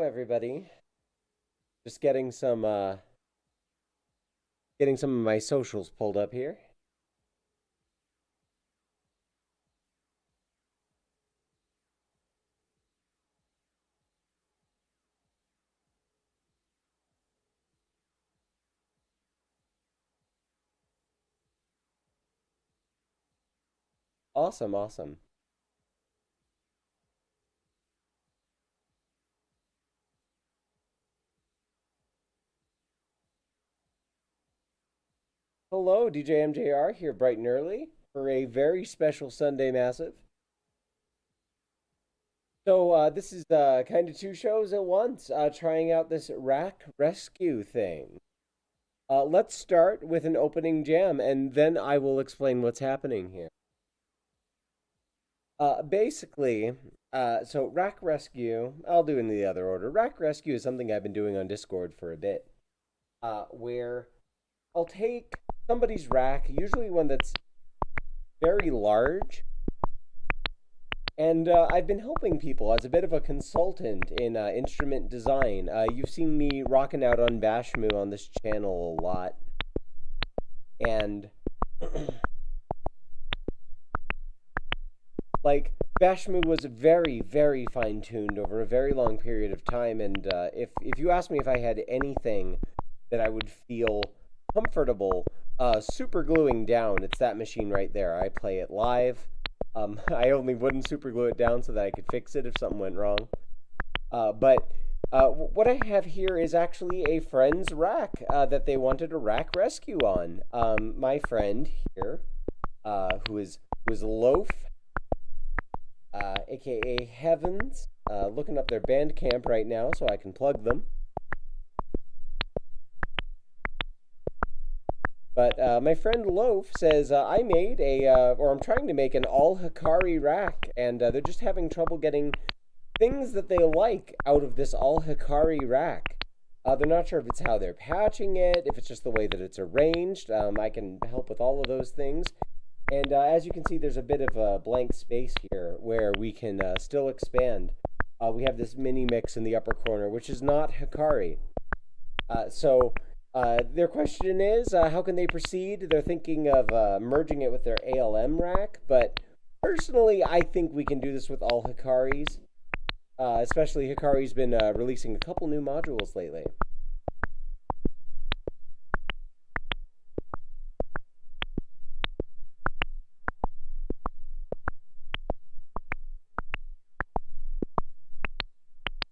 Everybody. Just getting some of my socials pulled up here. Awesome, awesome. Hello, DJ MJR here bright and early for a very special Sunday Massive. So this is kind of two shows at once, trying out this rack rescue thing. Let's start with an opening jam, and then I will explain what's happening here. Basically, so rack rescue, I'll do in the other order. Rack rescue is something I've been doing on Discord for a bit, where I'll take somebody's rack, usually one that's very large, and I've been helping people as a bit of a consultant in instrument design. You've seen me rocking out on Bashmu on this channel a lot, and like Bashmu was very, very fine-tuned over a very long period of time, and if you ask me if I had anything that I would feel comfortable super gluing down, it's that machine right there. I play it live. I only wouldn't super glue it down so that I could fix it if something went wrong. But what I have here is actually a friend's rack that they wanted a rack rescue on. My friend here, who is Loaf, aka Heavens, looking up their Bandcamp right now so I can plug them. But my friend Loaf says I made or I'm trying to make an all Hikari rack, and they're just having trouble getting things that they like out of this all Hikari rack. They're not sure if it's how they're patching it, if it's just the way that it's arranged. I can help with all of those things. And as you can see, there's a bit of a blank space here where we can still expand. We have this mini mix in the upper corner, which is not Hikari. So their question is, how can they proceed? They're thinking of merging it with their ALM rack, but personally, I think we can do this with all Hikaris. Especially Hikari's been releasing a couple new modules lately.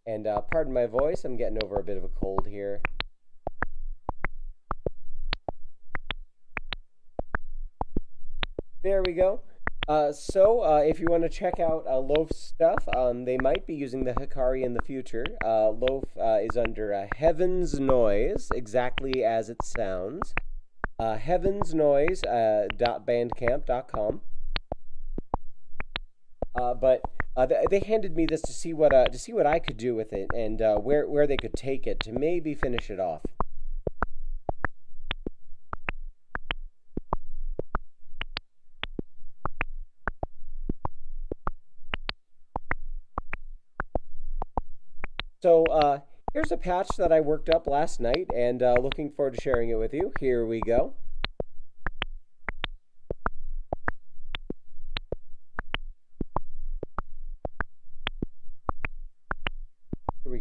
And pardon my voice, I'm getting over a bit of a cold here. There we go. So if you want to check out Loaf's stuff, they might be using the Hikari in the future. Loaf is under Heaven's Noise, exactly as it sounds. Heavensnoise.bandcamp.com. But they handed me this to see what I could do with it, and where they could take it to maybe finish it off. So here's a patch that I worked up last night, and looking forward to sharing it with you. Here we go.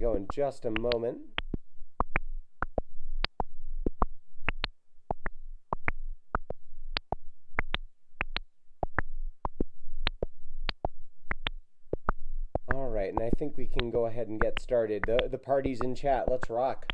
go in just a moment. All right, and I think we can go ahead and get started. The party's in chat. Let's rock.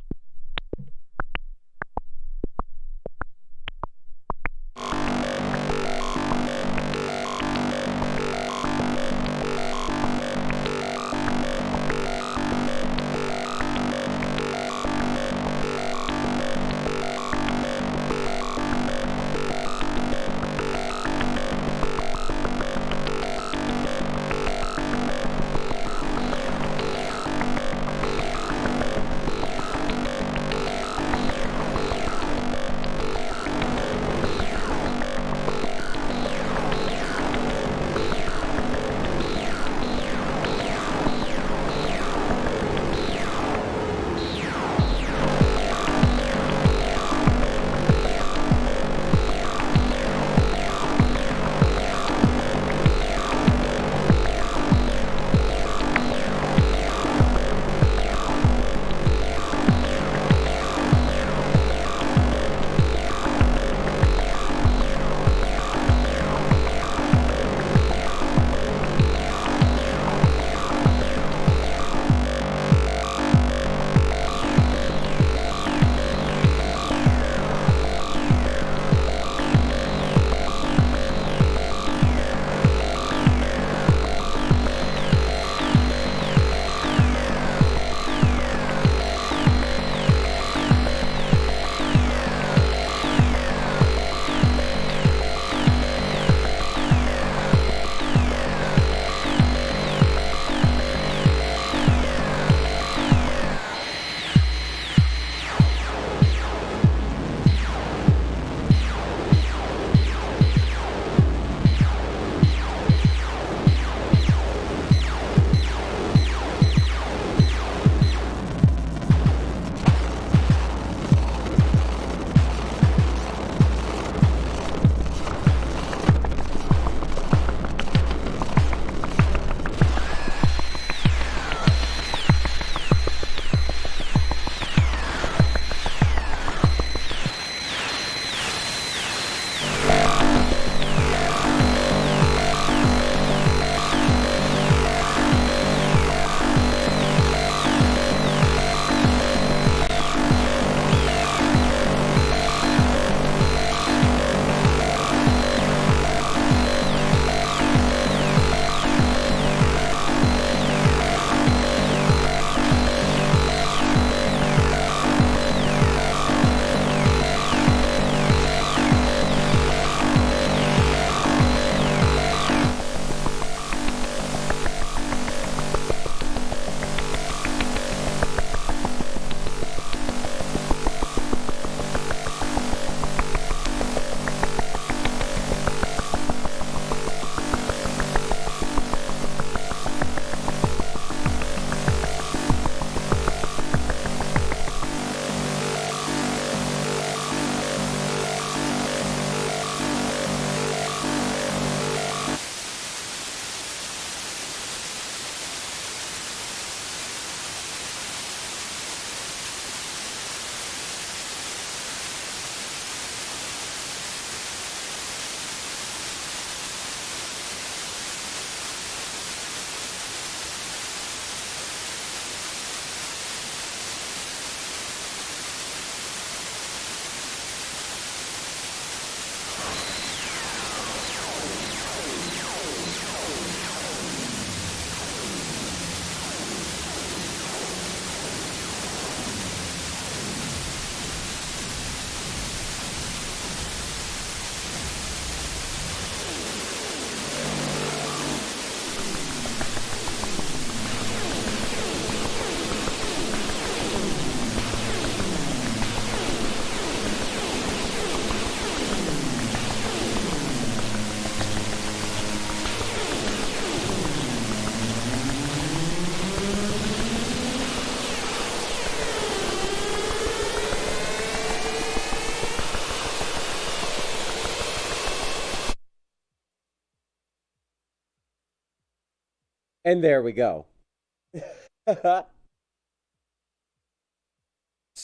And there we go.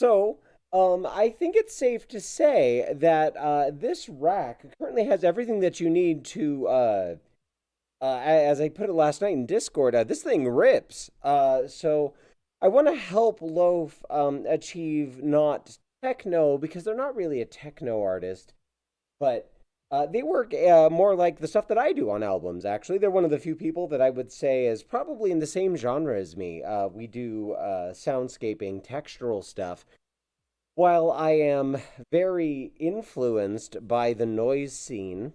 So, I think it's safe to say that this rack currently has everything that you need to, as I put it last night in Discord, this thing rips. So, I want to help Loaf achieve not techno, because they're not really a techno artist, but they work more like the stuff that I do on albums, actually. They're one of the few people that I would say is probably in the same genre as me. We do soundscaping, textural stuff. While I am very influenced by the noise scene,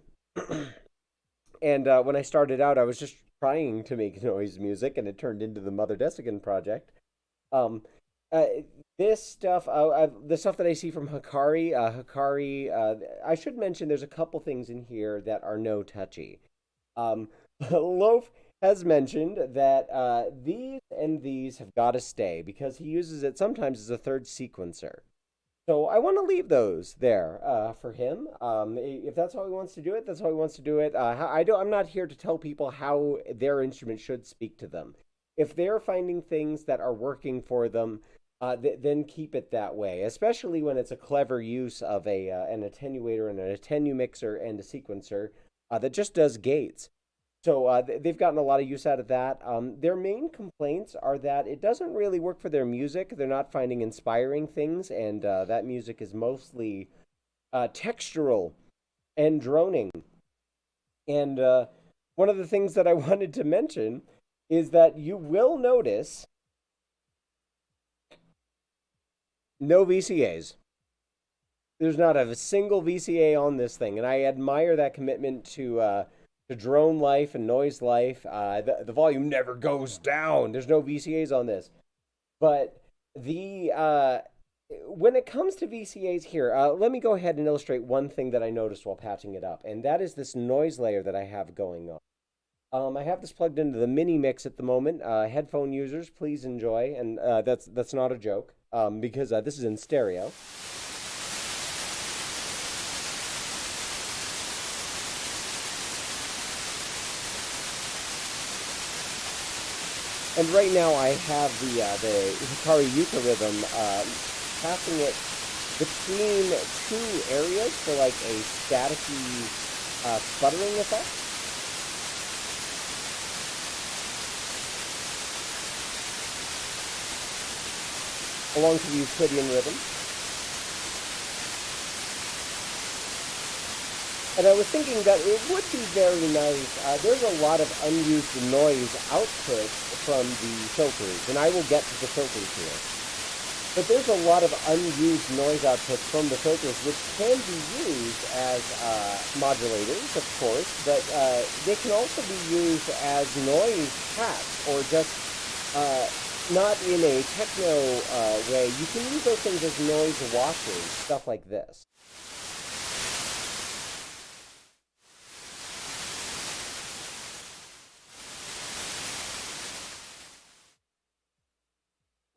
and when I started out, I was just trying to make noise music, and it turned into the Mother Desigan project. Um, uh, this stuff, the stuff that I see from Hikari, I should mention there's a couple things in here that are no touchy. Um, Loaf has mentioned that these and these have got to stay because he uses it sometimes as a third sequencer. So I want to leave those there for him. If that's how he wants to do it, that's how he wants to do it. I don't. I'm not here to tell people how their instrument should speak to them. If they're finding things that are working for them, then keep it that way. Especially when it's a clever use of a an attenuator and an attenumixer and a sequencer that just does gates. So they've gotten a lot of use out of that. Their main complaints are that it doesn't really work for their music. They're not finding inspiring things, and that music is mostly textural and droning. And one of the things that I wanted to mention is that you will notice no VCAs. There's not a single VCA on this thing, and I admire that commitment to drone life and noise life. The volume never goes down. There's no VCAs on this, but the when it comes to VCAs here, let me go ahead and illustrate one thing that I noticed while patching it up, and that is this noise layer that I have going on. I have this plugged into the mini mix at the moment. Headphone users, please enjoy, and that's not a joke, because this is in stereo. And right now I have the Hikari Yuka rhythm passing it between two areas for like a staticky sputtering effect. Along to the Euclidean rhythm. And I was thinking that it would be very nice. There's a lot of unused noise output from the filters, and I will get to the filters here. But there's a lot of unused noise output from the filters, which can be used as modulators, of course, but they can also be used as noise hats, or just not in a techno way. You can use those things as noise washers, stuff like this.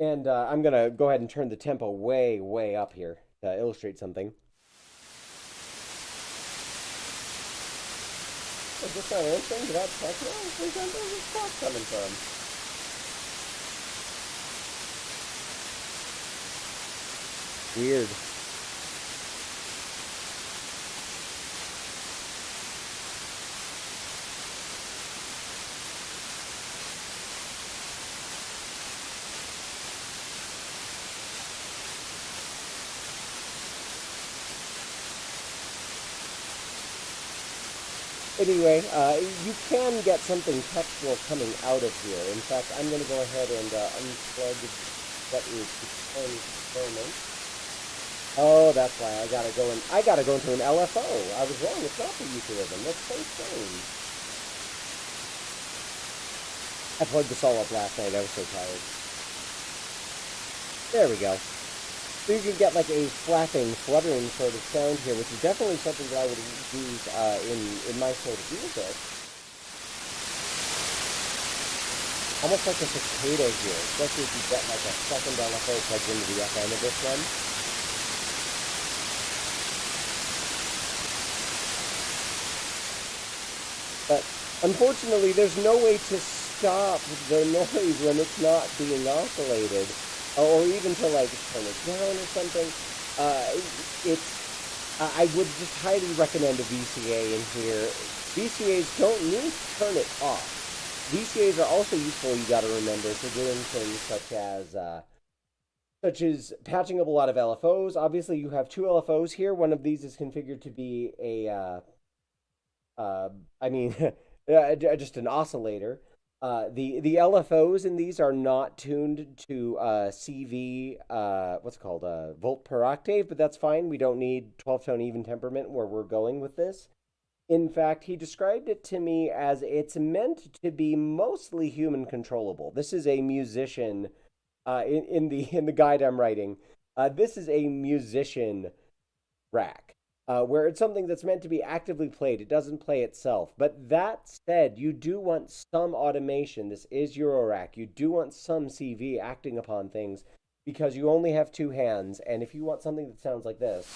And I'm going to go ahead and turn the tempo way, way up here to illustrate something. Is this not answering to that techno? Where's this talk coming from? Weird. Anyway, you can get something textual coming out of here. In fact, I'm going to go ahead and unplug what is the component. Oh, that's why I gotta go in. I gotta go into an LFO. I was wrong. It's not the euphemism. That's so strange. I plugged this all up last night. I was so tired. There we go. So you can get like a flapping, fluttering sort of sound here, which is definitely something that I would use in my sort of music. Almost like a cicada here, especially if you get like a second LFO plugged into the FM of this one. But unfortunately, there's no way to stop the noise when it's not being oscillated. or even to like turn it down or something. I would just highly recommend a VCA in here. VCAs don't need to turn it off. VCAs are also useful. You got to remember for doing things such as patching up a lot of LFOs. Obviously, you have two LFOs here. One of these is configured to be uh, I mean, just an oscillator. The LFOs in these are not tuned to CV, what's it called, volt per octave, but that's fine. We don't need 12 tone even temperament where we're going with this. In fact, he described it to me as it's meant to be mostly human controllable. This is a musician in the guide I'm writing. This is a musician rack, where it's something that's meant to be actively played. It doesn't play itself. But that said, you do want some automation. This is Eurorack. You do want some CV acting upon things because you only have two hands. And if you want something that sounds like this,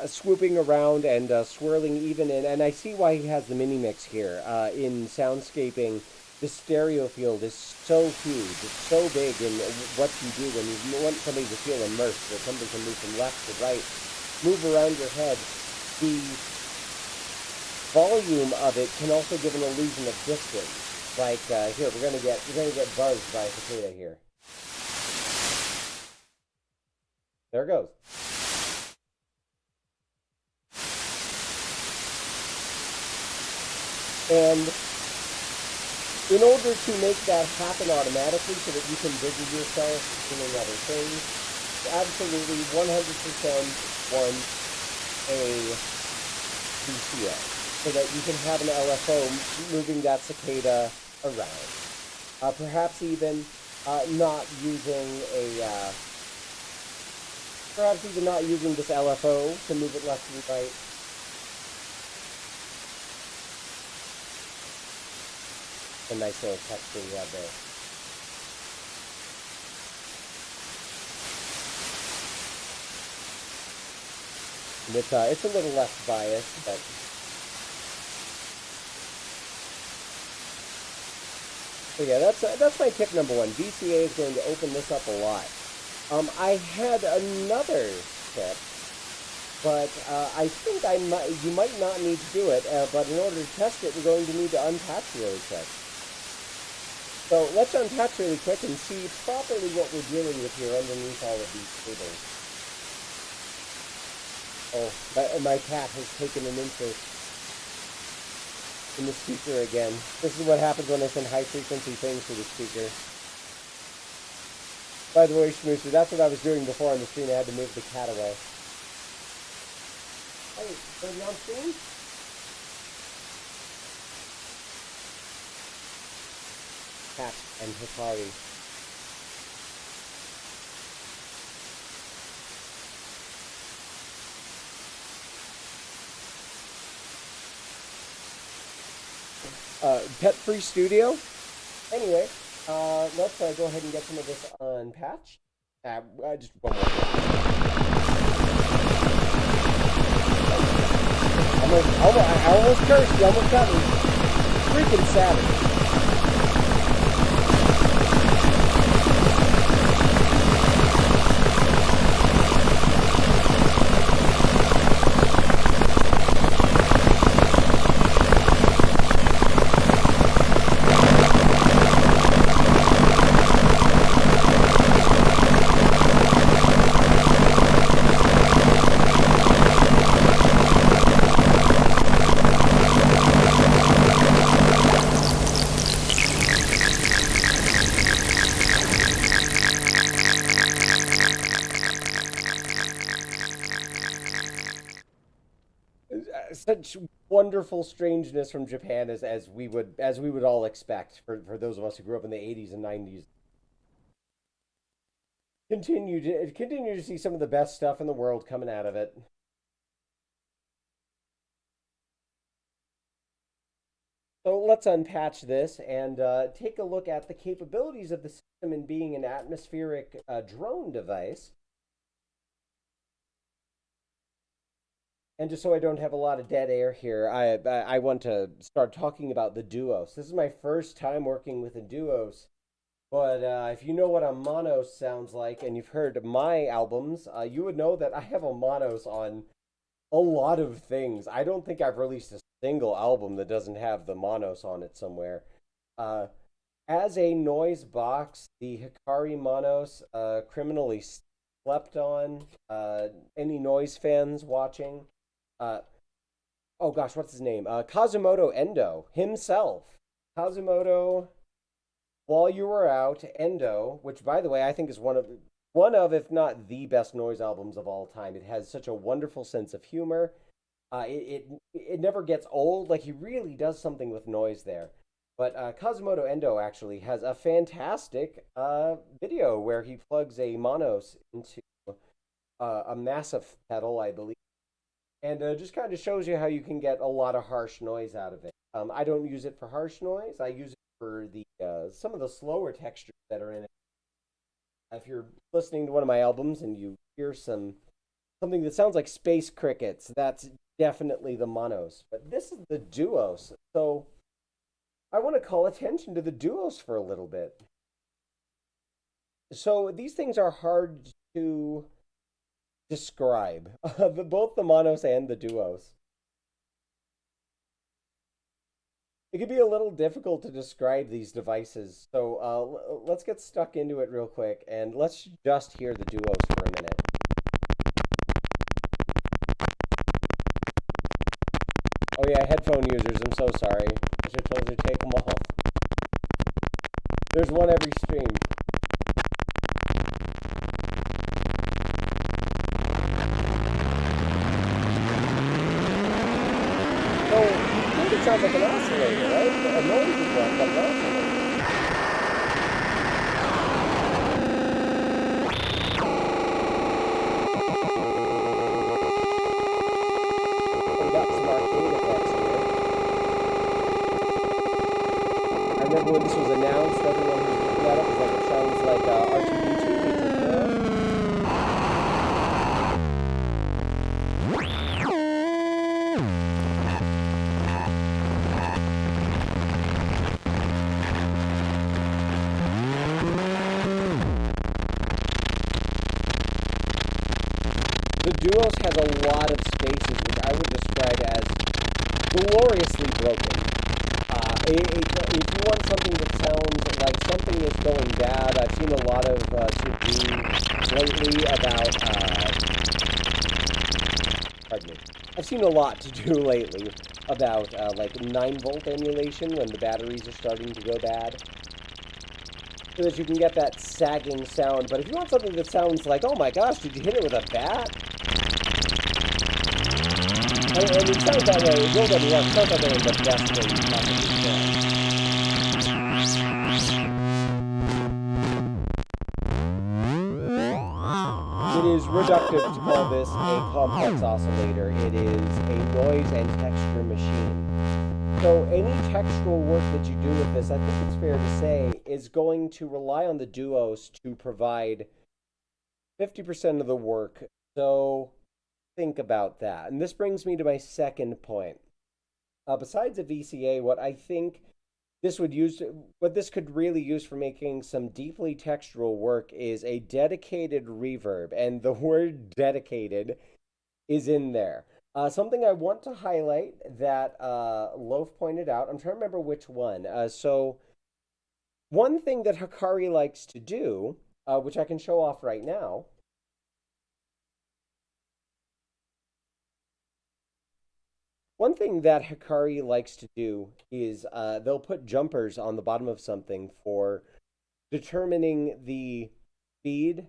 swooping around and swirling even in, and I see why he has the mini mix here. In soundscaping, the stereo field is so huge, it's so big in what you do when you want somebody to feel immersed, or somebody can move from left to right, move around your head. The volume of it can also give an illusion of distance. Like here, we're gonna get buzzed by a cicada here. There it goes. And in order to make that happen automatically so that you can busy yourself doing other things, absolutely 100% want a VCA so that you can have an LFO moving that cicada around. Perhaps even not using perhaps even not using this LFO to move it left and right. A nice little texture we have there. And it's a little less biased, but so yeah, that's my tip number one. VCA is going to open this up a lot. I had another tip, but I think you might not need to do it. But in order to test it, we're going to need to unpatch really quick. So let's unpatch really quick and see properly what we're dealing with here underneath all of these cables. Oh, my cat has taken an interest in the speaker again. This is what happens when I send high frequency things to the speaker. By the way, Schmooster, that's what I was doing before on the screen. I had to move the cat away. Hey, are you on screen? Cat and Hikari. Pet-free studio. Anyway, let's go ahead and get some of this unpatched. Just one more. I almost cursed. You almost got me. Freaking savage. Such wonderful strangeness from Japan as we would all expect for those of us who grew up in the 80s and 90s. Continue to see some of the best stuff in the world coming out of it. So let's unpatch this and take a look at the capabilities of the system in being an atmospheric drone device. And just so I don't have a lot of dead air here, I want to start talking about the duos. This is my first time working with a duos, but if you know what a monos sounds like, and you've heard my albums, you would know that I have a monos on a lot of things. I don't think I've released a single album that doesn't have the monos on it somewhere. Uh, as a noise box, the Hikari Monos, criminally slept on. Any noise fans watching? Uh, oh gosh, what's his name? Kazumoto Endo himself. Kazumoto, while you were out, Endo, which by the way I think is one of if not the best noise albums of all time. It has such a wonderful sense of humor. It never gets old. Like he really does something with noise there. But Kazumoto Endo actually has a fantastic video where he plugs a monos into a massive pedal, I believe, and just kind of shows you how you can get a lot of harsh noise out of it. I don't use it for harsh noise. I use it for the some of the slower textures that are in it. If you're listening to one of my albums and you hear something that sounds like space crickets, that's definitely the monos. But this is the duos. So I want to call attention to the duos for a little bit. So these things are hard to describe, both the monos and the duos. It can be a little difficult to describe these devices. So let's get stuck into it real quick and let's just hear the duos for a minute. Oh yeah, headphone users, I'm so sorry. I should have told you to take them off. There's one every stream. So you think it sounds like an oscillator, right? A noisy one, but an oscillator. We got some arcade effects here. I remember when this was announced, everyone was looking at it was like it sounds like R2D2 meets a piano. The Duos has a lot of spaces which I would describe as gloriously broken. If you want something that sounds like something is going bad, I've seen a lot of to-do lately about, pardon me, I've seen a lot to do lately about like 9-volt emulation when the batteries are starting to go bad, so that you can get that sagging sound. But if you want something that sounds like, oh my gosh, did you hit it with a bat? And it sounds that way, it will get me wrong, it sounds that way in the best way you possibly can. It is reductive to call this a complex oscillator. It is a noise and texture machine. So any textural work that you do with this, I think it's fair to say, is going to rely on the duos to provide 50% of the work. So think about that. And this brings me to my second point. Besides a VCA, what this could really use for making some deeply textural work is a dedicated reverb, and the word dedicated is in there. Something I want to highlight that Loaf pointed out, I'm trying to remember which one. So one thing that Hikari likes to do, which I can show off right now, one thing that Hikari likes to do is they'll put jumpers on the bottom of something for determining the speed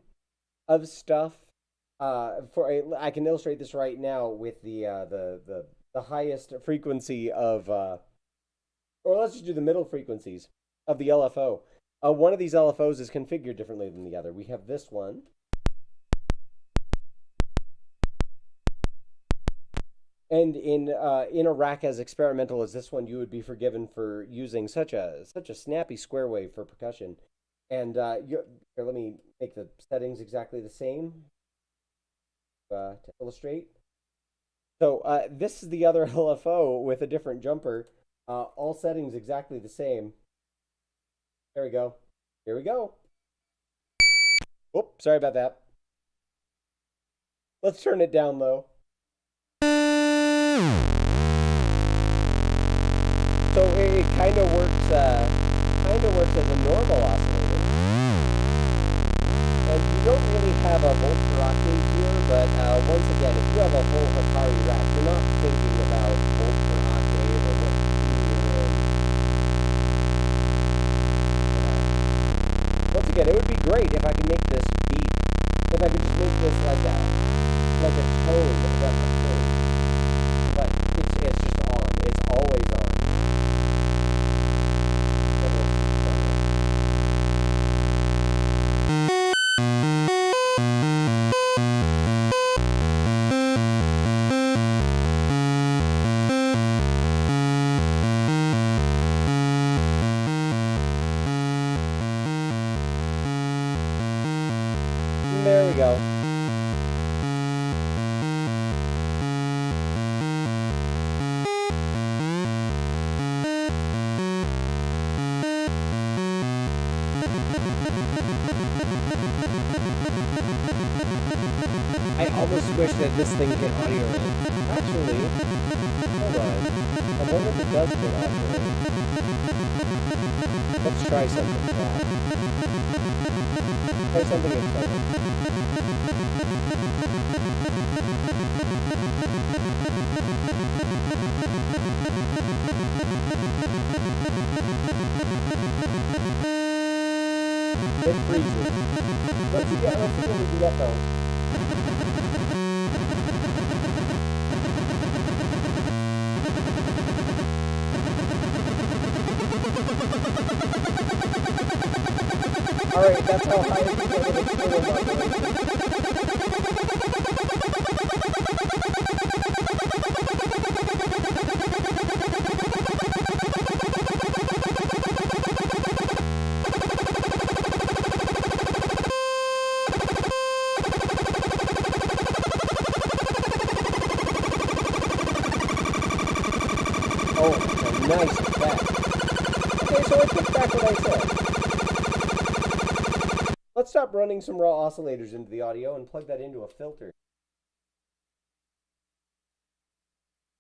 of stuff. I can illustrate this right now with the highest frequency of, or let's just do the middle frequencies of the LFO. One of these LFOs is configured differently than the other. We have this one. And in a rack as experimental as this one, you would be forgiven for using such a snappy square wave for percussion. And here, let me make the settings exactly the same to illustrate. So this is the other LFO with a different jumper. All settings exactly the same. There we go. Here we go. Oop, sorry about that. Let's turn it down low. So it kind of works as a normal oscillator. And you don't really have a volt per octave here, but once again, if you have a whole Hikari rack, you're not thinking about volt per octave or what key you're in. Once again, it would be great if I could make this beat. If I could just make this like a tone, a tone. But it's just on. It's always on. There we go. I almost wish that this thing hit audio in. Actually, hold on. I wonder if it does hit audio in. Let's try something like that. Try something exciting. It freezes. Let's see what we can get though. Alright, that's how high it can go with external modulation. Oh, a nice effect. Okay, so I take back what I said. Let's stop running some raw oscillators into the audio and plug that into a filter.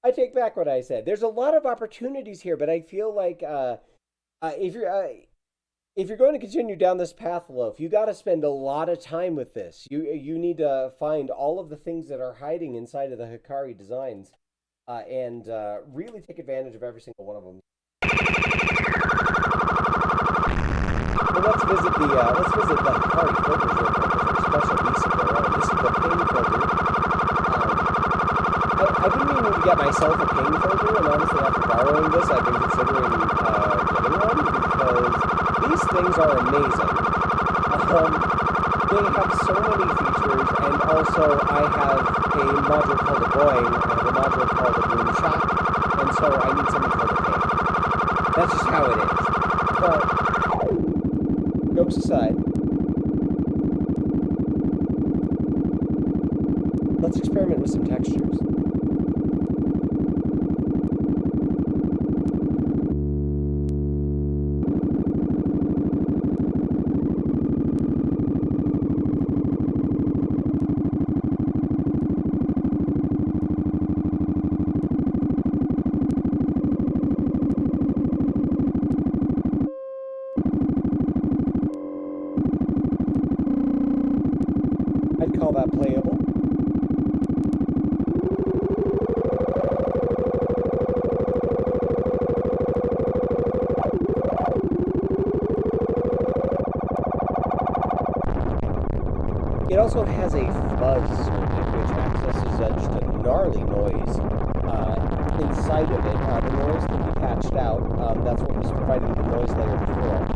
I take back what I said. There's a lot of opportunities here, but I feel like if you're going to continue down this path, Loaf, you got to spend a lot of time with this. You need to find all of the things that are hiding inside of the Hikari designs, and really take advantage of every single one of them. Well, let's visit the Hikari filters real quick. There's a special piece of their own. This is the pain filter. I've been meaning to get myself a pain filter, and honestly, after borrowing this, I've been considering getting one because these things are amazing. They have so many features, and also I have a module called a Boing, I have a module called a Boom Shock, and so I need something called a pain. That's just how it is. But jokes aside, let's experiment with some textures. I'd call that playable. It also has a fuzz circuit, which accesses just a gnarly noise inside of it. The noise can be patched out. That's what was providing the noise layer before.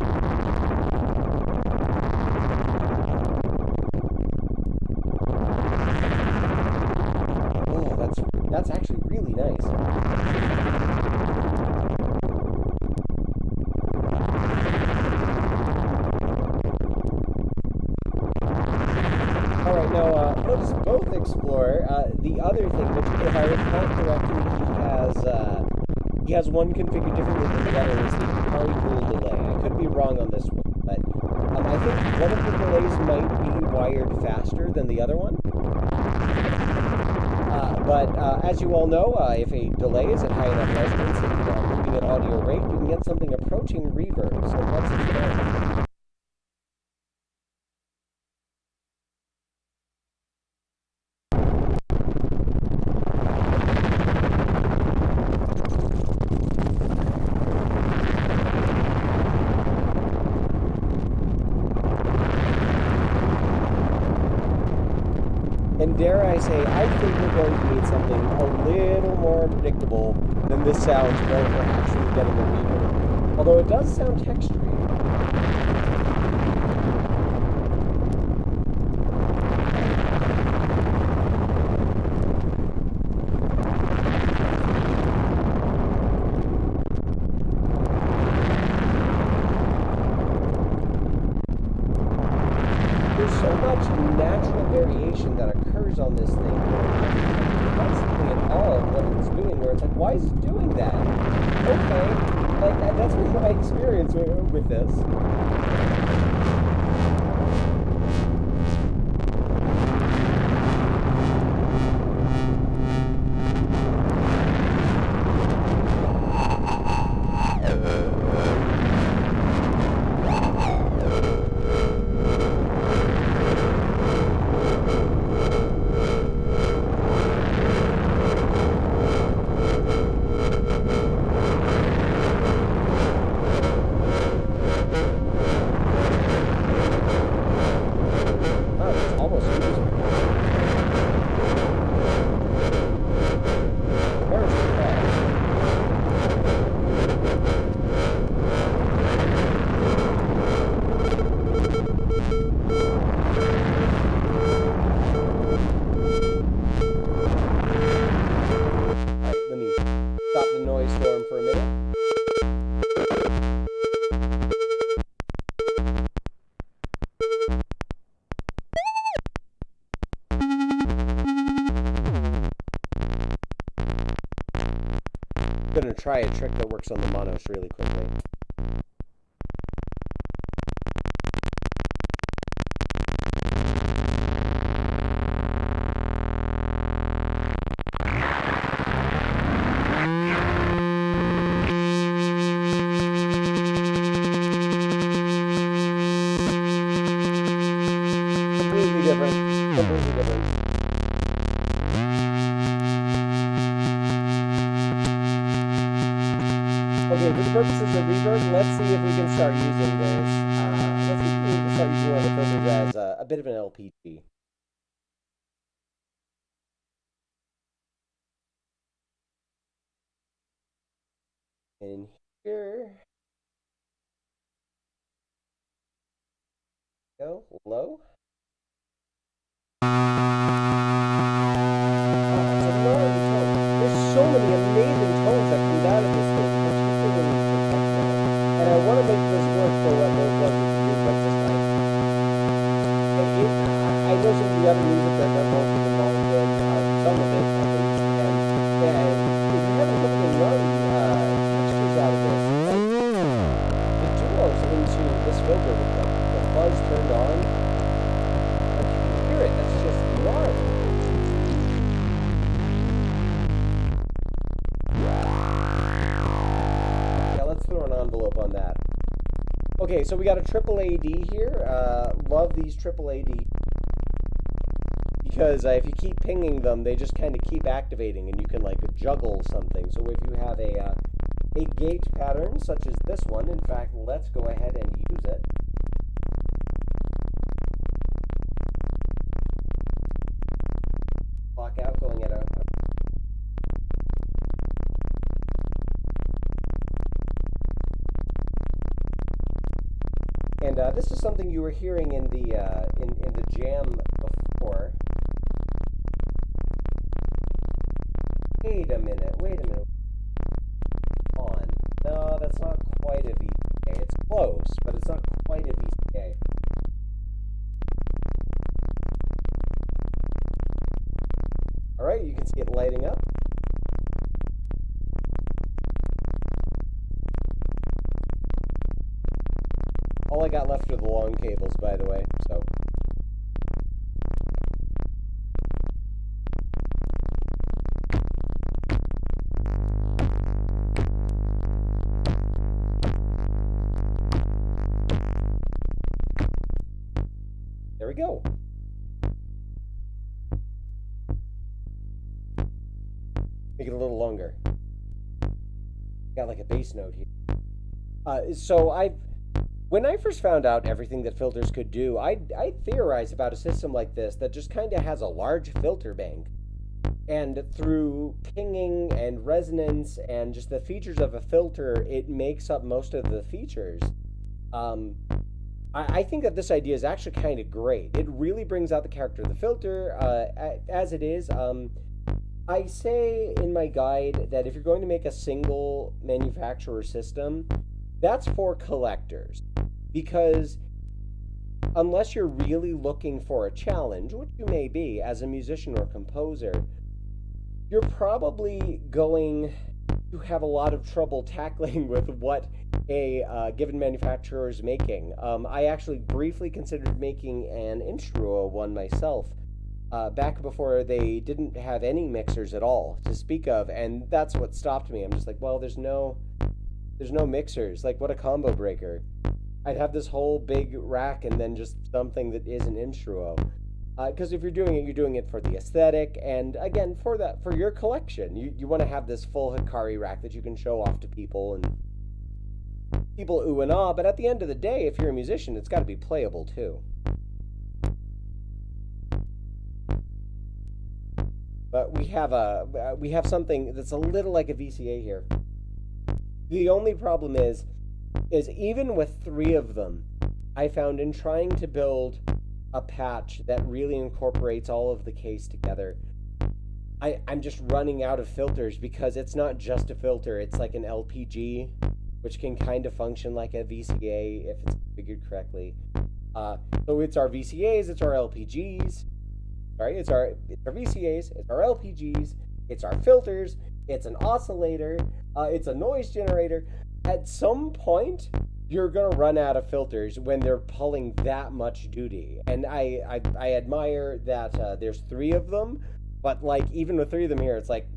Oh, that's actually really nice. Alright, now let us both explore the other thing, which if I recall correctly, he has one configured differently than the other. It's the Hikari rule delay. I could be wrong on this one, but I think one of the delays might be wired faster than the other one. But as you all know, if a delay is at high enough resonance and looking at audio rate, you can get something approaching reverb. So let's experiment. And dare I say, I think we're going to need something a little more predictable than this sounds when we're actually getting a reverb. Although it does sound textury. There's so much natural variation that occurs on this thing. You're constantly in awe of what it's doing, where it's like, why is it doing that? Okay, like that's been my experience with this. I'm going to try a trick that works on the monos really quickly. Completely different. Completely different. Okay, for the purposes of reverb, let's see if we can start using this. Let's see if we can start using one of the filters as a bit of an LPG. And here, go low. There's so many amazing tones that come out of this thing, particularly for techno. And I want to make this work for what those ones that you do, but just like, I know some of the other music that most is involved in, some of it at least, and if you're having trouble getting textures out of this, like, the duos into this filter with the fuzz turned on, like you can hear it, that's just large. Let's throw an envelope on that. Okay, so we got a triple AD here. Love these triple AD because if you keep pinging them, they just kind of keep activating, and you can like juggle something. So if you have a gate pattern such as this one, in fact, let's go ahead and use it. Clock out, going at a and this is something you were hearing in the jam before. Wait a minute. On. No, that's not quite a VCA. It's close, but it's not quite a VCA. Alright, you can see it lighting up. all I got left are the long cables, by the way, so. There we go. Make it a little longer. Got like a bass note here. When I first found out everything that filters could do, I theorized about a system like this that just kind of has a large filter bank. And through pinging and resonance and just the features of a filter, it makes up most of the features. I think that this idea is actually kind of great. It really brings out the character of the filter as it is. I say in my guide that if you're going to make a single manufacturer system, that's for collectors. Because unless you're really looking for a challenge, which you may be as a musician or composer, you're probably going to have a lot of trouble tackling with what a given manufacturer is making. I actually briefly considered making an Instruo one myself back before they didn't have any mixers at all to speak of, and that's what stopped me. I'm just like, well, there's no mixers. Like, what a combo breaker. I'd have this whole big rack and then just something that is an Instruo. Because if you're doing it for the aesthetic, and again, for your collection. You want to have this full Hikari rack that you can show off to people, and people ooh and ah, but at the end of the day, if you're a musician, it's got to be playable too. But we have something that's a little like a VCA here. The only problem is even with 3 of them, I found in trying to build a patch that really incorporates all of the case together, I'm just running out of filters, because it's not just a filter, it's like an LPG, which can kind of function like a VCA if it's configured correctly. So it's our VCAs, it's our LPGs. Sorry, it's our VCAs, it's our LPGs, it's our filters, it's an oscillator, it's a noise generator. At some point, you're gonna run out of filters when they're pulling that much duty. And I admire that there's 3 of them, but like even with 3 of them here, it's like,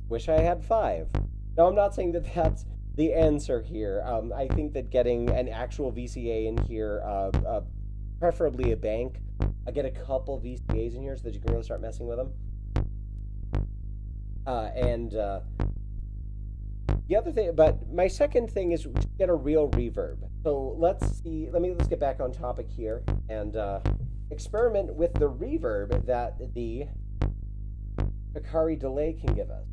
wish I had 5. Now, I'm not saying that that's the answer here. I think that getting an actual VCA in here, preferably a bank, I get a couple VCAs in here so that you can really start messing with them. The other thing, but my second thing is to get a real reverb. So let's get back on topic here and experiment with the reverb that the Hikari delay can give us.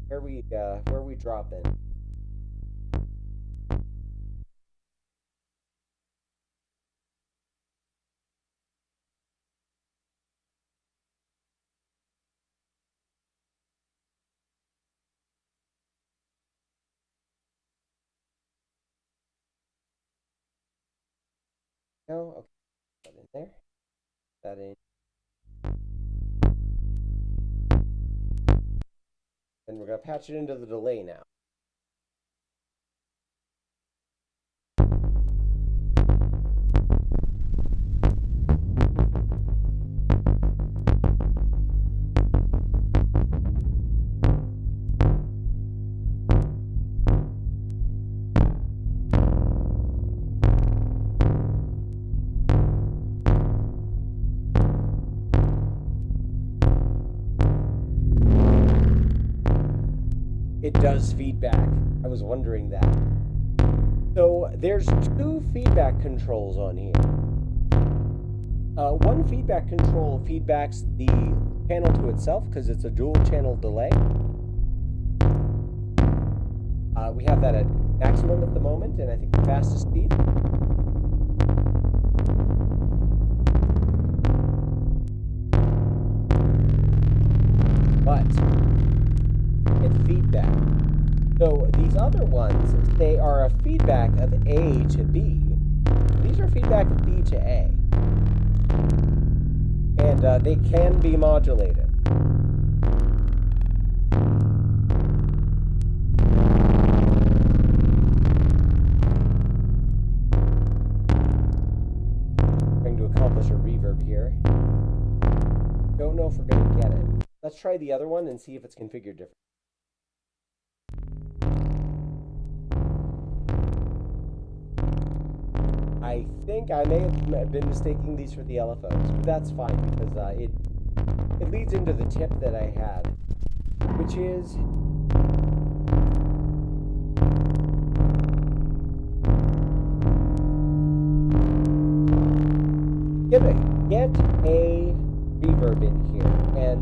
Where we drop in. No, okay, put that in there. That in. And we're gonna patch it into the delay now. It does feedback. I was wondering that. So there's 2 feedback controls on here. One feedback control feedbacks the channel to itself because it's a dual channel delay. We have that at maximum at the moment, and I think the fastest speed. But it's feedback. So these other ones, they are a feedback of A to B. These are feedback of B to A. And they can be modulated. Don't know if we're going to get it. Let's try the other one and see if it's configured different. I think I may have been mistaking these for the LFOs, but that's fine because it leads into the tip that I had, which is get a reverb in here, and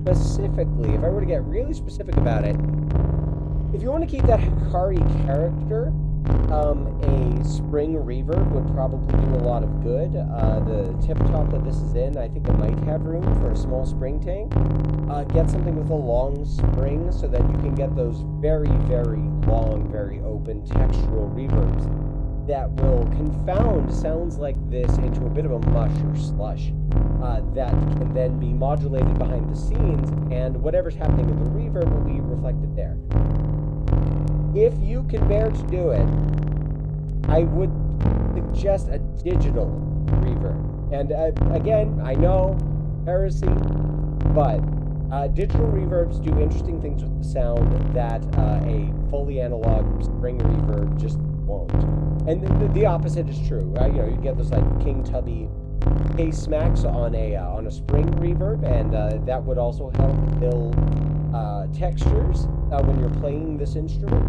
specifically, if I were to get really specific about it, if you want to keep that Hikari character, a spring reverb would probably do a lot of good. The tip top that this is in, I think it might have room for a small spring tank. Get something with a long spring so that you can get those very, very long, very open textural reverbs that will confound sounds like this into a bit of a mush or slush that can then be modulated behind the scenes, and whatever's happening in the reverb will be reflected there. If you can bear to do it, I would suggest a digital reverb. And again, I know, heresy, but digital reverbs do interesting things with the sound that a fully analog spring reverb just won't. And the opposite is true. You get those like King Tubby bass smacks on a spring reverb, and that would also help build textures when you're playing this instrument,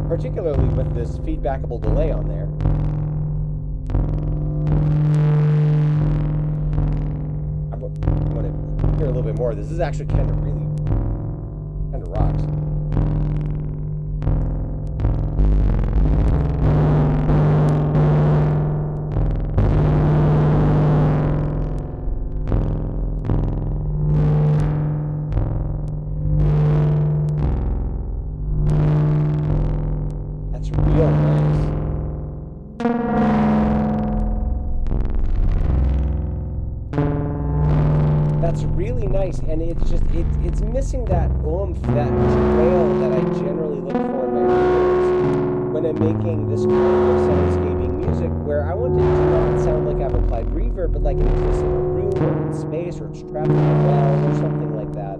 particularly with this feedbackable delay on there. I'm going to hear a little bit more of this. This is actually kind of rocks. That's really nice, and it's missing that oomph, that trail that I generally look for in my reverbs when I'm making this kind of soundscaping music, where I want it to not sound like I've applied reverb, but like it exists in a room or in space, or it's trapped in a well or something like that.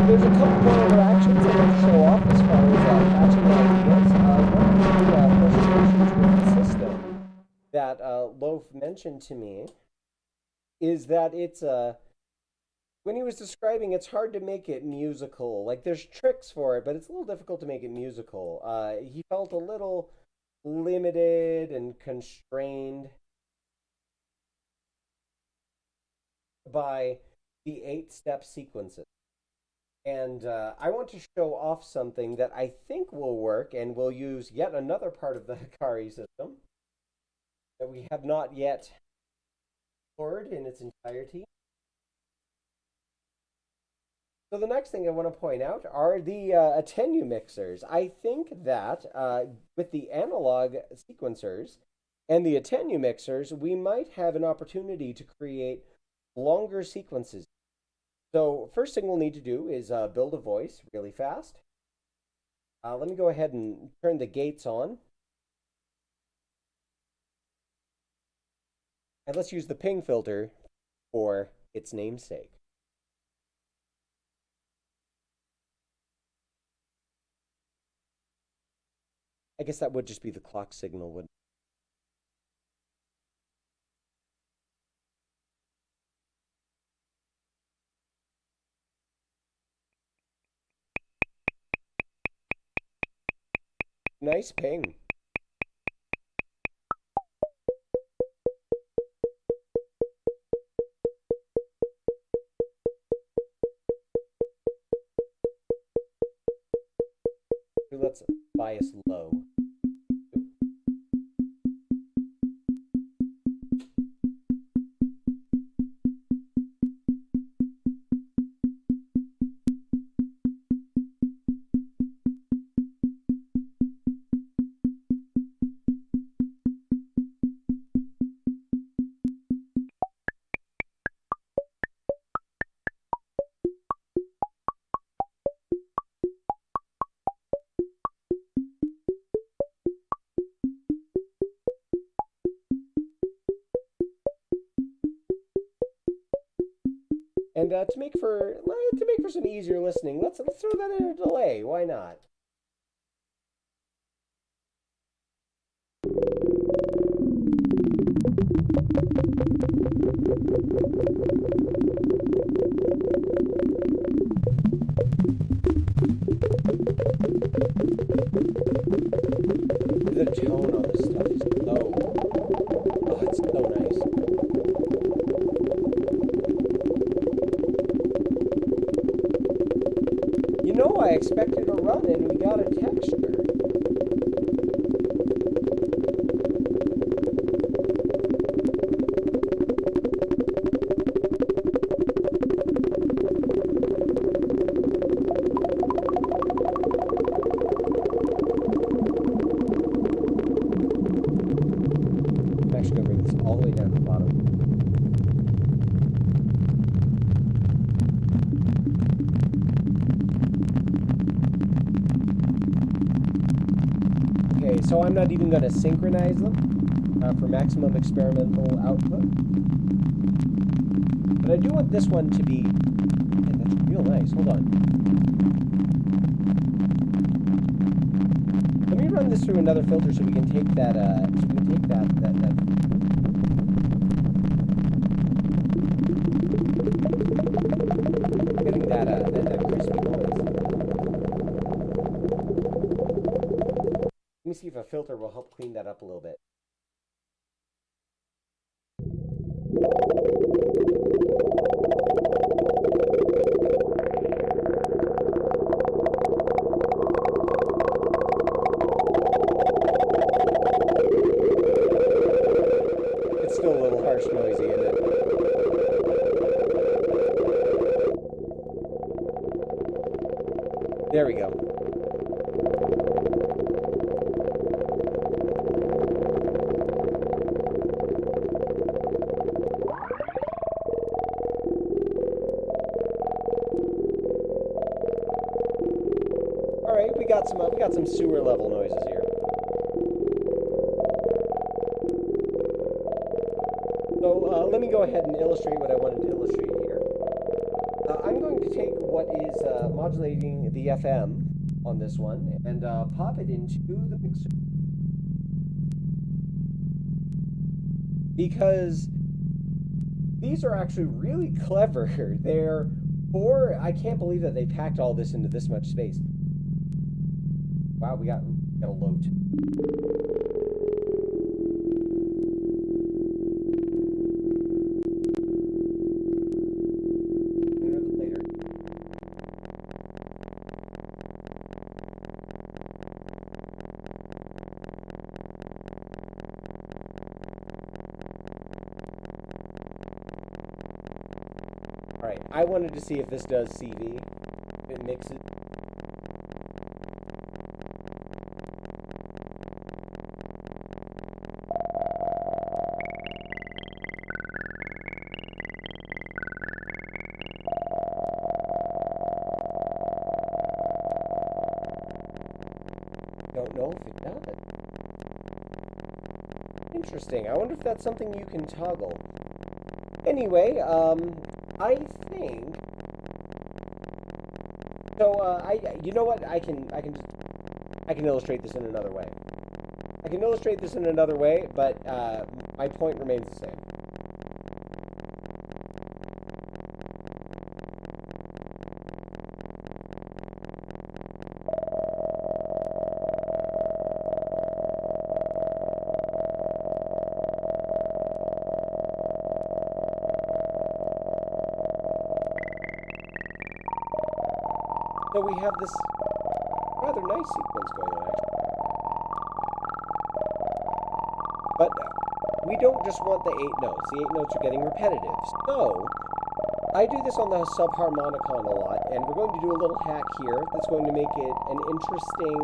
There's a couple more interactions I want to show off as far as patching ideas. One of the frustrations with the system that Loaf mentioned to me is that it's when he was describing, it's hard to make it musical. Like there's tricks for it, but it's a little difficult to make it musical. He felt a little limited and constrained by the 8-step sequences. And I want to show off something that I think will work, and will use yet another part of the Hikari system that we have not yet explored in its entirety. So the next thing I want to point out are the attenuators. I think that with the analog sequencers and the attenuators, we might have an opportunity to create longer sequences. So first thing we'll need to do is build a voice really fast. Let me go ahead and turn the gates on. And let's use the ping filter for its namesake. I guess that would just be the clock signal. Would nice ping. Let's bias low. And to make for some easier listening, let's throw that in a delay. Why not? The tone on this stuff is it's so nice. You know, I expected a run and we got a texture. I'm actually going to bring this all the way down to the bottom. Okay, so I'm not even going to synchronize them for maximum experimental output. But I do want this one to be... Man, that's real nice. Hold on. Let me run this through another filter so we can take that, getting that crispy noise. Let me see if a filter will help clean that up a little bit. It's still a little harsh noisy, isn't it? There we go. All right, we got some sewer level noises here. So let me go ahead and illustrate what I wanted to illustrate here. I'm going to take what is modulating the FM on this one and pop it into the mixer. Because these are actually really clever. I can't believe that they packed all this into this much space. Wow, we got a load. Alright, I wanted to see if this does CV. It mixes. Don't know if it does. Interesting. I wonder if that's something you can toggle. Anyway, I think so. You know what? I can just I can illustrate this in another way. I can illustrate this in another way, but my point remains the same. So we have this rather nice sequence going on, actually. But we don't just want the 8 notes. The 8 notes are getting repetitive. So I do this on the subharmonicon a lot, and we're going to do a little hack here that's going to make it an interesting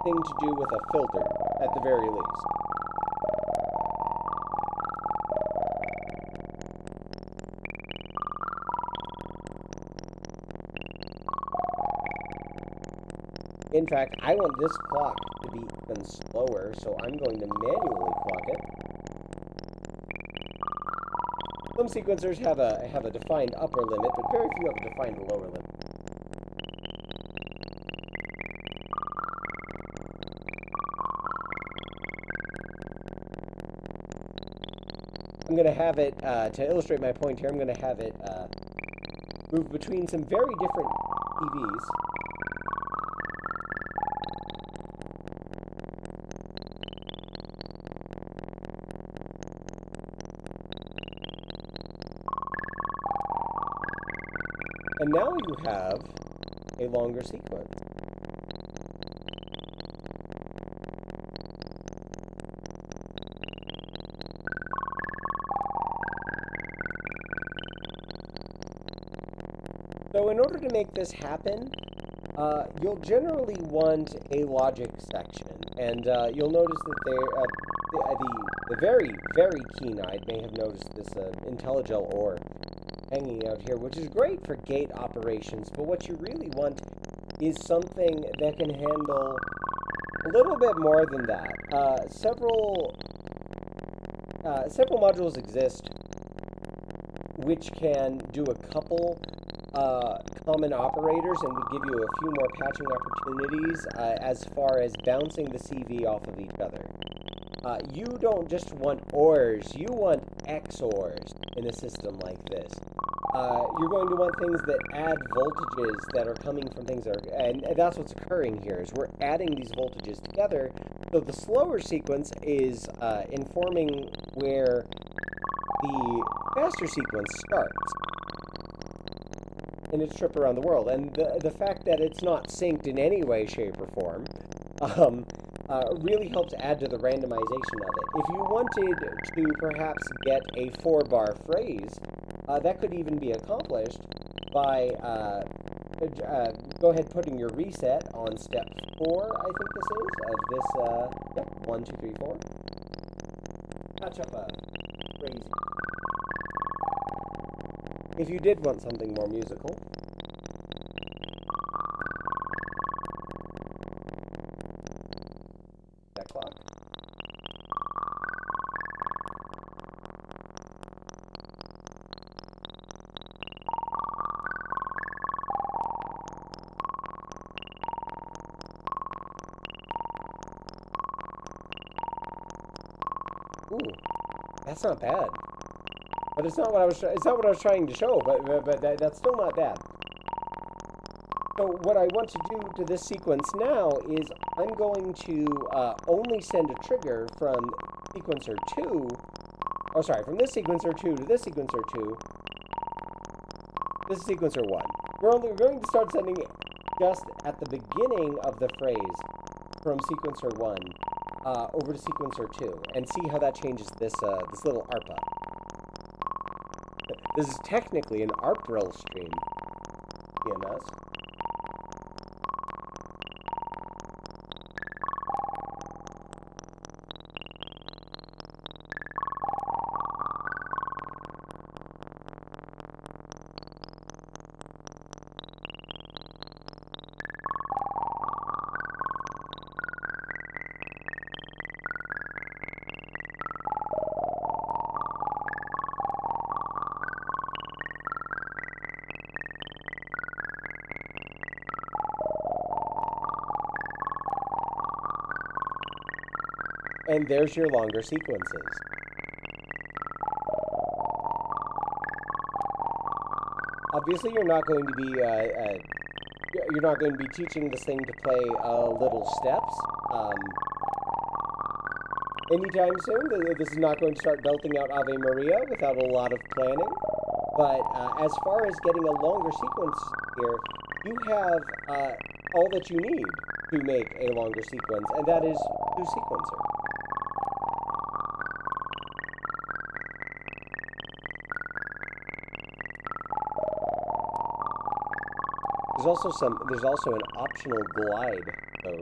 thing to do with a filter, at the very least. In fact, I want this clock to be even slower, so I'm going to manually clock it. Some sequencers have a defined upper limit, but very few have a defined lower limit. I'm going to have it, to illustrate my point here, I'm going to have it move between some very different TVs. And now you have a longer sequence. So in order to make this happen, you'll generally want a logic section, and you'll notice that the very, very keen-eyed may have noticed this IntelliGel ore hanging out here, which is great for gate operations, but what you really want is something that can handle a little bit more than that. Several modules exist which can do a couple common operators and would give you a few more patching opportunities as far as bouncing the CV off of each other. You don't just want ORs, you want XORs in a system like this. You're going to want things that add voltages that are coming from things that are, and that's what's occurring here, is we're adding these voltages together. So the slower sequence is informing where the faster sequence starts in its trip around the world. And the fact that it's not synced in any way, shape, or form really helps add to the randomization of it. If you wanted to perhaps get a 4-bar phrase, that could even be accomplished by go ahead putting your reset on step 4, I think this is, of this, yep, 1, 2, 3, 4. Patch up a phrase. If you did want something more musical, that clock. Ooh, that's not bad. But it's not what I was. It's not what I was trying to show. But that's still not bad. So what I want to do to this sequence now is I'm going to only send a trigger from sequencer 2. Oh, sorry, from this sequencer 2 to this sequencer 2. This is sequencer 1. We're going to start sending just at the beginning of the phrase from sequencer 1 over to sequencer 2, and see how that changes this this little ARPA. This is technically an ARPRIL stream, PMS. And there's your longer sequences. Obviously, you're not going to be teaching this thing to play little steps anytime soon. This is not going to start belting out Ave Maria without a lot of planning. But as far as getting a longer sequence here, you have all that you need to make a longer sequence, and that is 2-sequencer. There's also an optional glide mode.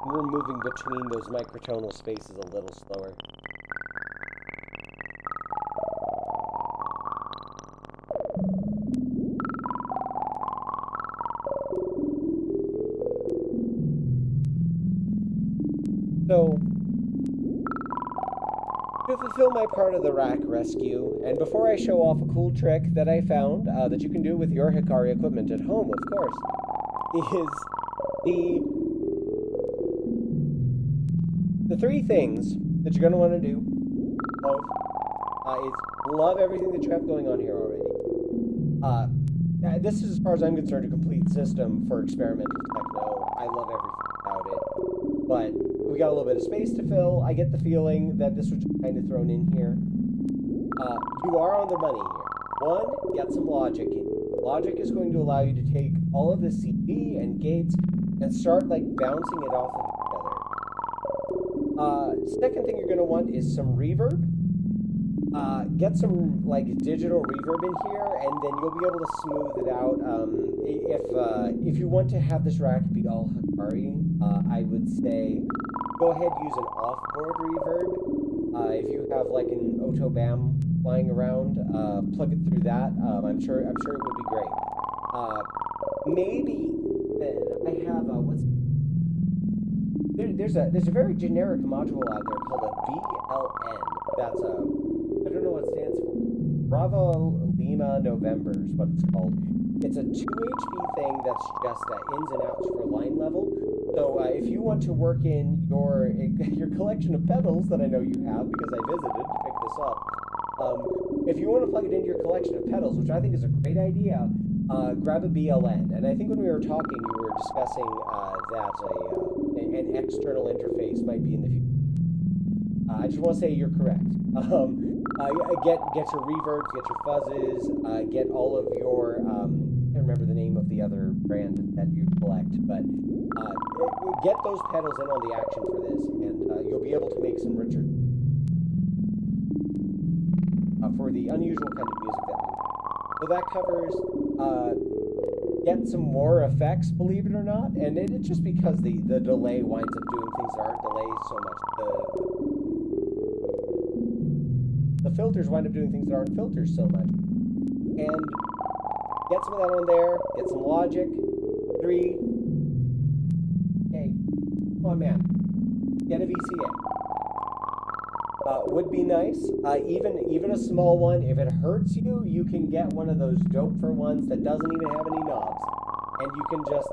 We're moving between those microtonal spaces a little slower. So, to fulfill my part of the rack rescue, and before I show off a cool trick that I found that you can do with your Hikari equipment at home, of course, is the 3 things that you're going to want to do is love everything that you have going on here already. This is, as far as I'm concerned, a complete system for experimental techno. I love everything about it. But we got a little bit of space to fill. I get the feeling that this was just kind of thrown in here. You are on the money here. 1, get some logic in. Logic is going to allow you to take all of the CD and gates and start like bouncing it off of each other. Second thing you're going to want is some reverb. Get some like digital reverb in here, and then you'll be able to smooth it out. If you want to have this rack be all Hikari, I would say go ahead and use an off-board reverb. If you have like an Otobam flying around, plug it through that. I'm sure it would be great. Maybe I have there's a very generic module out there called a VLN. That's I don't know what it stands for. Bravo Lima November is what it's called. It's a 2 HP thing that's just ins and outs for line level. So if you want to work in your collection of pedals that I know you have because I visited to pick this up, if you want to plug it into your collection of pedals, which I think is a great idea, grab a BLN. And I think when we were talking, we were discussing that an external interface might be in the future. I just want to say you're correct. Get your reverbs, get your fuzzes, get all of your, I can't remember the name of the other brand that you collect, but get those pedals in on the action for this, and you'll be able to make some richer, for the unusual kind of music that we do. So that covers, get some more effects, believe it or not, and it's just because the delay winds up doing things that aren't delays so much. The filters wind up doing things that aren't filters so much. And get some of that on there, get some logic. 3, hey, come on man, get a VCA. Would be nice, even a small one. If it hurts you, you can get one of those dope for ones that doesn't even have any knobs. And you can just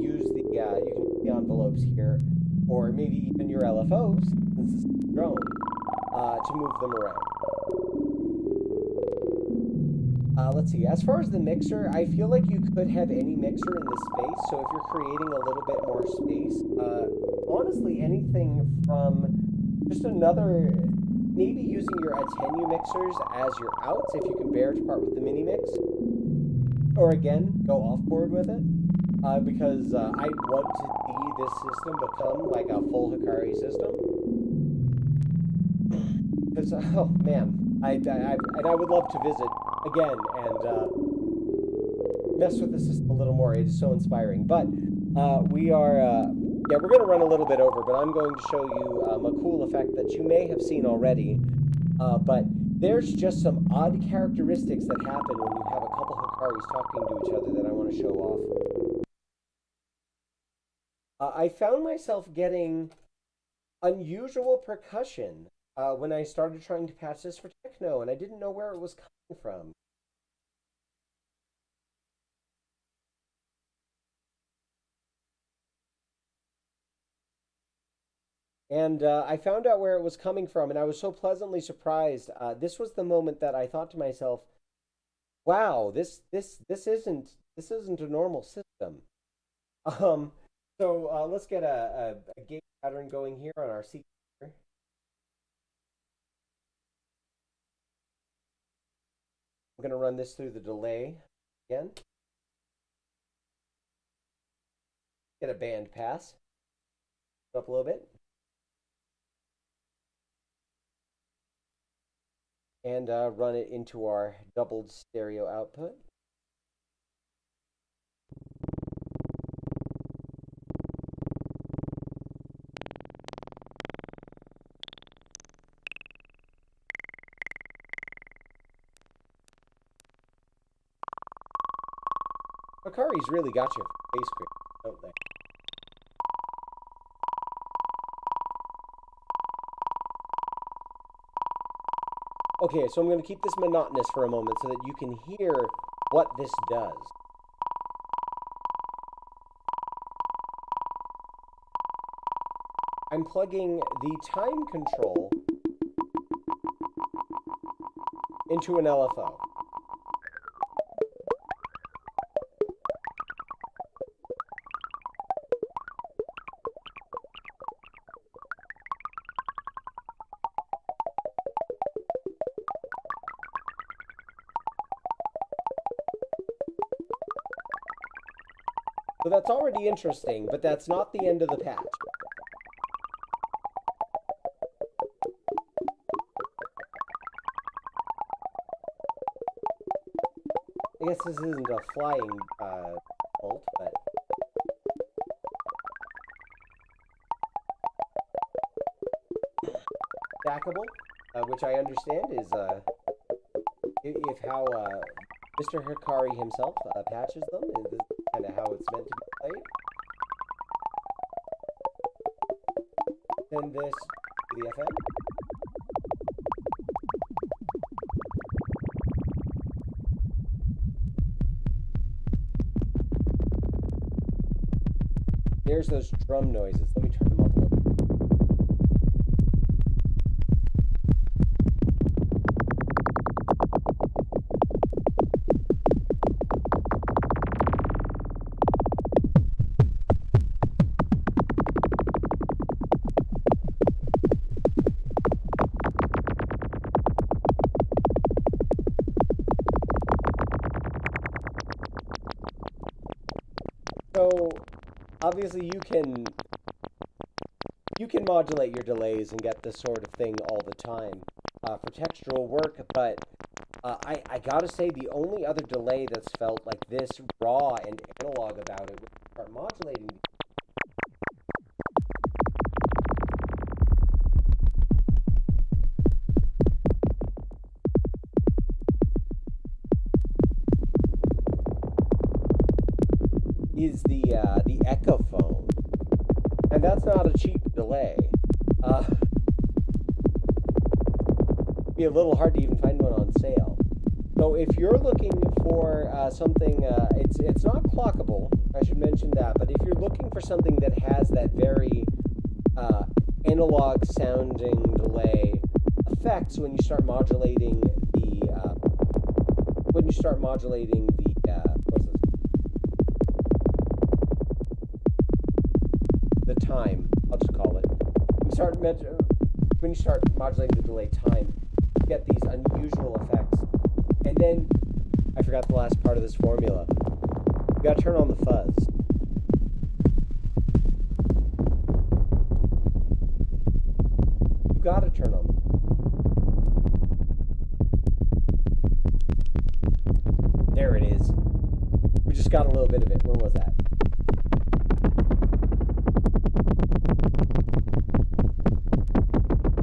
use the envelopes here, or maybe even your LFOs, since it's a drone, to move them around. Let's see, as far as the mixer, I feel like you could have any mixer in this space, so if you're creating a little bit more space, honestly, anything from just another, maybe using your attenuate mixers as your outs, if you can bear to part with the mini mix, or again, go off-board with it, because I want to see this system become like a full Hikari system. Because, oh man, I would love to visit again and mess with the system a little more. It is so inspiring. But we're going to run a little bit over, but I'm going to show you a cool effect that you may have seen already. But there's just some odd characteristics that happen when you have a couple Hikaris talking to each other that I want to show off. I found myself getting unusual percussion when I started trying to patch this for techno, and I didn't know where it was coming from. And I found out where it was coming from, and I was so pleasantly surprised. This was the moment that I thought to myself, "Wow, this isn't a normal system." Um, so let's get a gate pattern going here on our sequencer. I'm going to run this through the delay again. Get a band pass up a little bit. And run it into our doubled stereo output. Hikari's really got your face cream, don't they? Okay, so I'm going to keep this monotonous for a moment so that you can hear what this does. I'm plugging the time control into an LFO. So that's already interesting, but that's not the end of the patch. I guess this isn't a flying bolt, but stackable, which I understand is if how Mr. Hikari himself patches them, is kind of how it's meant to be played. Send this to the FM. There's those drum noises. Let me turn them up a little. So obviously you can modulate your delays and get this sort of thing all the time for textural work, but I gotta say the only other delay that's felt like this raw and analog about it when you start modulating is the Echophone, and that's not a cheap delay. Be a little hard to even find one on sale. So if you're looking for something, it's not clockable. I should mention that. But if you're looking for something that has that very analog sounding delay effects when you start modulating the what's this? The time, I'll just call it. When you start modulating the delay time, you get these unusual effects. And then, I forgot the last part of this formula. You gotta turn on the fuzz. You gotta turn on them. There it is. We just got a little bit of it. Where was that?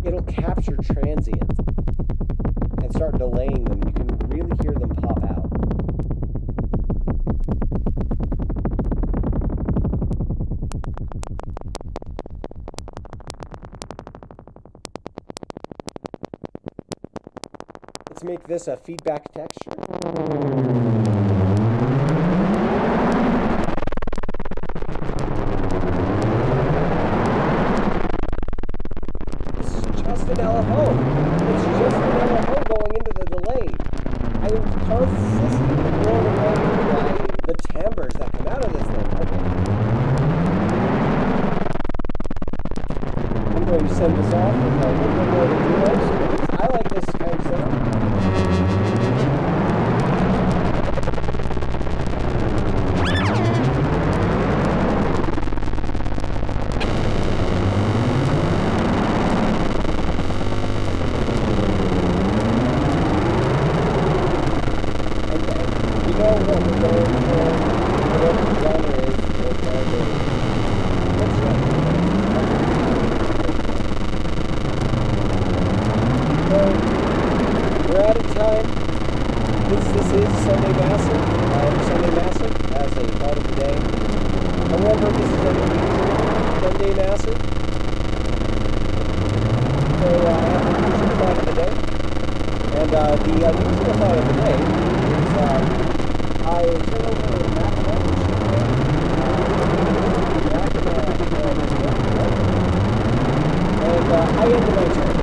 It'll capture transients and start delaying them. You can really hear them pop out. make this a feedback texture. This is just an LFO. It's just an LFO going into the delay. I am consistently blown away by the timbres that come out of this thing. Okay. I'm going to send this off with a little bit more than zeros. I like this kind of sound. We're out of time. This is Sunday Massive, as a thought of the day. However, this is an unusual Sunday Massive. So I have an unusual thought of the day. And the unusual thought of the day is I turn over the mathematics and I end my turn.